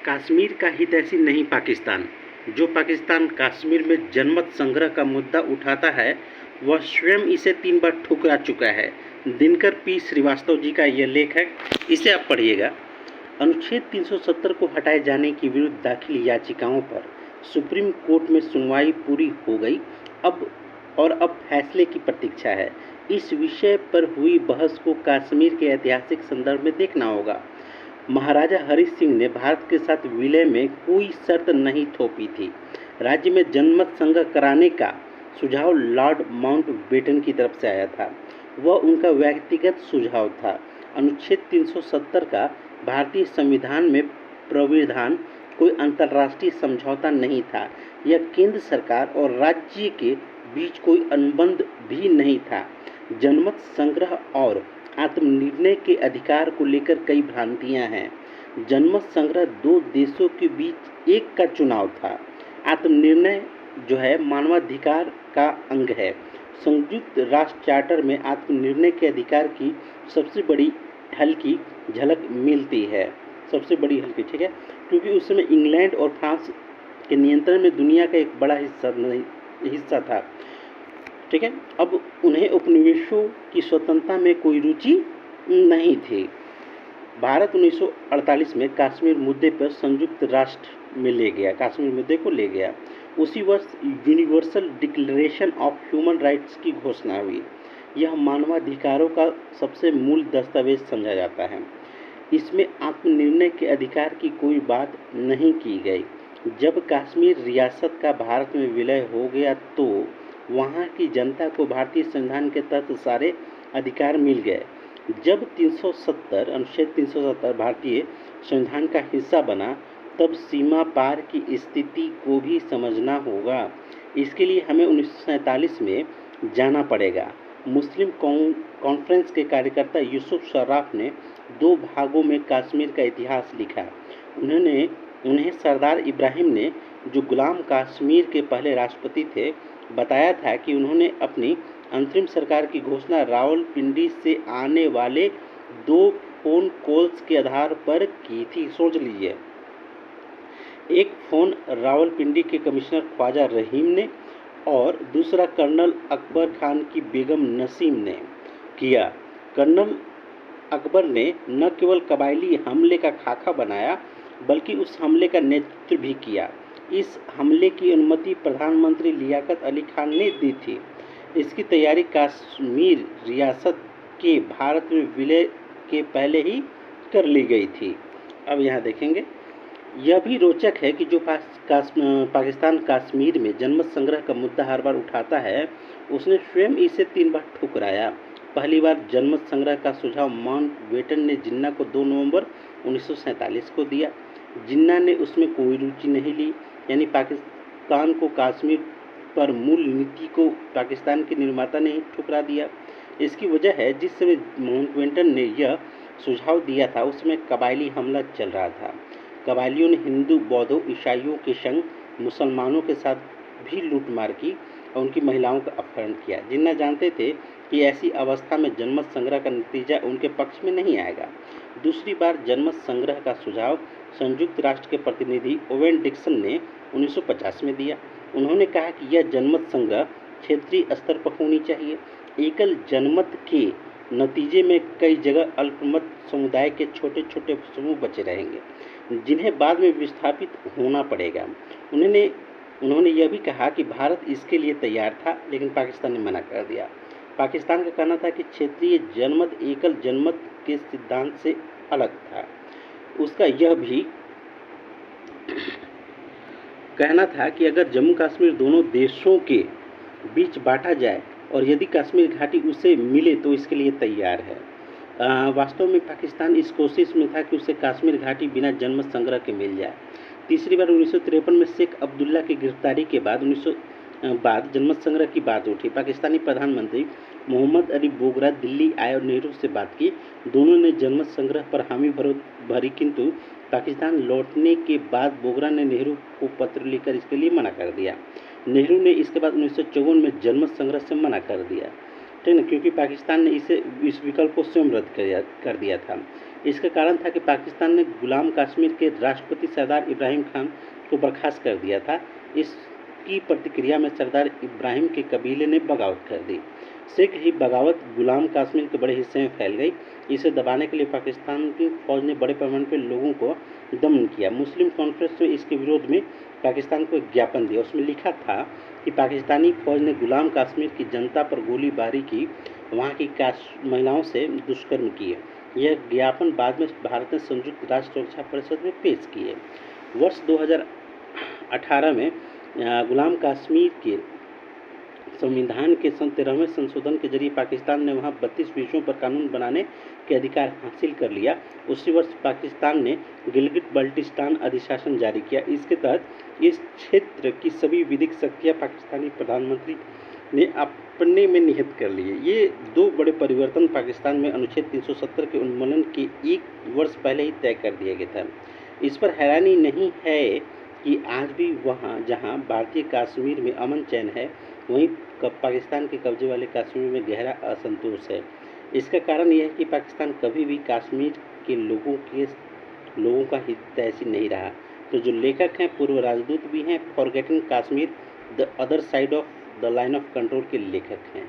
कश्मीर का हितैषी नहीं पाकिस्तान। जो पाकिस्तान कश्मीर में जनमत संग्रह का मुद्दा उठाता है वह स्वयं इसे 3 बार ठुकरा चुका है। दिनकर पी श्रीवास्तव जी का यह लेख है, इसे आप पढ़िएगा। अनुच्छेद 370 को हटाए जाने के विरुद्ध दाखिल याचिकाओं पर सुप्रीम कोर्ट में सुनवाई पूरी हो गई। अब फैसले की प्रतीक्षा है। इस विषय पर हुई बहस को कश्मीर के ऐतिहासिक संदर्भ में देखना होगा। महाराजा हरि सिंह ने भारत के साथ विलय में कोई शर्त नहीं थोपी थी। राज्य में जनमत संग्रह कराने का सुझाव लॉर्ड माउंटबेटन की तरफ से आया था। वह उनका व्यक्तिगत सुझाव था। अनुच्छेद 370 का भारतीय संविधान में प्राविधान कोई अंतर्राष्ट्रीय समझौता नहीं था। यह केंद्र सरकार और राज्य के बीच कोई अनुबंध भी नहीं था। जनमत संग्रह और आत्मनिर्णय के अधिकार को लेकर कई भ्रांतियां हैं। जनमत संग्रह दो देशों के बीच एक का चुनाव था। आत्मनिर्णय जो है मानवाधिकार का अंग है। संयुक्त राष्ट्र चार्टर में आत्मनिर्णय के अधिकार की सबसे बड़ी हल्की झलक मिलती है। सबसे बड़ी हल्की, ठीक है, क्योंकि उस समय इंग्लैंड और फ्रांस के नियंत्रण में दुनिया का एक बड़ा हिस्सा था, ठीक है। अब उन्हें उपनिवेशों की स्वतंत्रता में कोई रुचि नहीं थी। भारत 1948 में कश्मीर मुद्दे पर संयुक्त राष्ट्र में ले गया, कश्मीर मुद्दे को ले गया। उसी वर्ष universal declaration of human rights की घोषणा हुई। यह मानवाधिकारों का सबसे मूल दस्तावेज समझा जाता है। इसमें आत्मनिर्णय के अधिकार की कोई बात नहीं की गई। जब कश्मीर रियासत का भारत में विलय हो गया तो वहाँ की जनता को भारतीय संविधान के तहत सारे अधिकार मिल गए। जब अनुच्छेद 370 भारतीय संविधान का हिस्सा बना तब सीमा पार की स्थिति को भी समझना होगा। इसके लिए हमें 1947 में जाना पड़ेगा। मुस्लिम कॉन्फ्रेंस के कार्यकर्ता यूसुफ शर्राफ ने 2 भागों में कश्मीर का इतिहास लिखा। उन्हें सरदार इब्राहिम ने, जो गुलाम कश्मीर के पहले राष्ट्रपति थे, बताया था कि उन्होंने अपनी अंतरिम सरकार की घोषणा रावलपिंडी से आने वाले 2 फोन कॉल्स के आधार पर की थी। सोच लीजिए, एक फ़ोन रावलपिंडी के कमिश्नर ख्वाजा रहीम ने और दूसरा कर्नल अकबर खान की बेगम नसीम ने किया। कर्नल अकबर ने न केवल कबायली हमले का खाका बनाया बल्कि उस हमले का नेतृत्व भी किया। इस हमले की अनुमति प्रधानमंत्री लियाकत अली खान ने दी थी। इसकी तैयारी कश्मीर रियासत के भारत में विलय के पहले ही कर ली गई थी। अब यहाँ देखेंगे, यह भी रोचक है कि जो पाकिस्तान कश्मीर में जनमत संग्रह का मुद्दा हर बार उठाता है, उसने स्वयं इसे 3 बार ठुकराया। पहली बार जनमत संग्रह का सुझाव माउंटबेटन ने जिन्ना को 2 नवंबर 1947 को दिया। जिन्ना ने उसमें कोई रुचि नहीं ली, यानी पाकिस्तान को कश्मीर पर मूल नीति को पाकिस्तान के निर्माता ने ही ठुकरा दिया। इसकी वजह है, जिस समय माउंटबेटन ने यह सुझाव दिया था उस समय कबायली हमला चल रहा था। कबायलियों ने हिंदू, बौद्धों, ईसाइयों के संग मुसलमानों के साथ भी लूटमार की और उनकी महिलाओं का अपहरण किया। जिन्ना जानते थे कि ऐसी अवस्था में जनमत संग्रह का नतीजा उनके पक्ष में नहीं आएगा। दूसरी बार जनमत संग्रह का सुझाव संयुक्त राष्ट्र के प्रतिनिधि ओवेन डिक्सन ने 1950 में दिया। उन्होंने कहा कि यह जनमत संग्रह क्षेत्रीय स्तर पर होनी चाहिए। एकल जनमत के नतीजे में कई जगह अल्पमत समुदाय के छोटे छोटे समूह बचे रहेंगे जिन्हें बाद में विस्थापित होना पड़ेगा। उन्होंने यह भी कहा कि भारत इसके लिए तैयार था, लेकिन पाकिस्तान ने मना कर दिया। पाकिस्तान का कहना था कि क्षेत्रीय जनमत एकल जनमत के सिद्धांत से अलग था। उसका यह भी कहना था कि अगर जम्मू कश्मीर दोनों देशों के बीच बांटा जाए और यदि कश्मीर घाटी उसे मिले तो इसके लिए तैयार है। वास्तव में पाकिस्तान इस कोशिश में था कि उसे कश्मीर घाटी बिना जनमत संग्रह के मिल जाए। तीसरी बार 1953 में शेख अब्दुल्ला की गिरफ्तारी के बाद जनमत संग्रह की बात उठी। पाकिस्तानी प्रधानमंत्री मोहम्मद अली बोगरा दिल्ली आए और नेहरू से बात की। दोनों ने जनमत संग्रह पर हामी भरी, किंतु पाकिस्तान लौटने के बाद बोगरा ने नेहरू को पत्र लिखकर इसके लिए मना कर दिया। नेहरू ने इसके बाद 1954 में जनमत संग्रह से मना कर दिया, ठीक है, क्योंकि पाकिस्तान ने इस विकल्प को स्वयं रद्द कर दिया था। इसका कारण था कि पाकिस्तान ने गुलाम कश्मीर के राष्ट्रपति सरदार इब्राहिम खान को बर्खास्त कर दिया था। इसकी प्रतिक्रिया में सरदार इब्राहिम के कबीले ने बगावत कर दी। शीघ्र ही बगावत गुलाम कश्मीर के बड़े हिस्से में फैल गई। इसे दबाने के लिए पाकिस्तान की फौज ने बड़े पैमाने पर लोगों को दमन किया। मुस्लिम कॉन्फ्रेंस ने इसके विरोध में पाकिस्तान को एक ज्ञापन दिया। उसमें लिखा था कि पाकिस्तानी फौज ने गुलाम कश्मीर की जनता पर गोलीबारी की, वहाँ की महिलाओं से दुष्कर्म किए। यह ज्ञापन बाद में भारत ने संयुक्त राष्ट्र सुरक्षा परिषद में पेश किए। वर्ष 2018 में गुलाम कश्मीर के संविधान के 13वें संशोधन के जरिए पाकिस्तान ने वहां 32 विषयों पर कानून बनाने के अधिकार हासिल कर लिया। उसी वर्ष पाकिस्तान ने गिलगिट बल्टिस्तान अधिशासन जारी किया। इसके तहत इस क्षेत्र की सभी विधिक शक्तियां पाकिस्तानी प्रधानमंत्री ने अपने में निहित कर लिए। ये दो बड़े परिवर्तन पाकिस्तान में अनुच्छेद 370 के उन्मूलन के एक वर्ष पहले ही तय कर दिया गया था। इस पर हैरानी नहीं है कि आज भी वहाँ जहाँ भारतीय कश्मीर में अमन चैन है, वहीं पाकिस्तान के कब्जे वाले कश्मीर में गहरा असंतोष है। इसका कारण यह है कि पाकिस्तान कभी भी कश्मीर के लोगों का हितैषी नहीं रहा। तो जो लेखक हैं, पूर्व राजदूत भी हैं, forgetting Kashmir the other side of the line of control के लेखक हैं।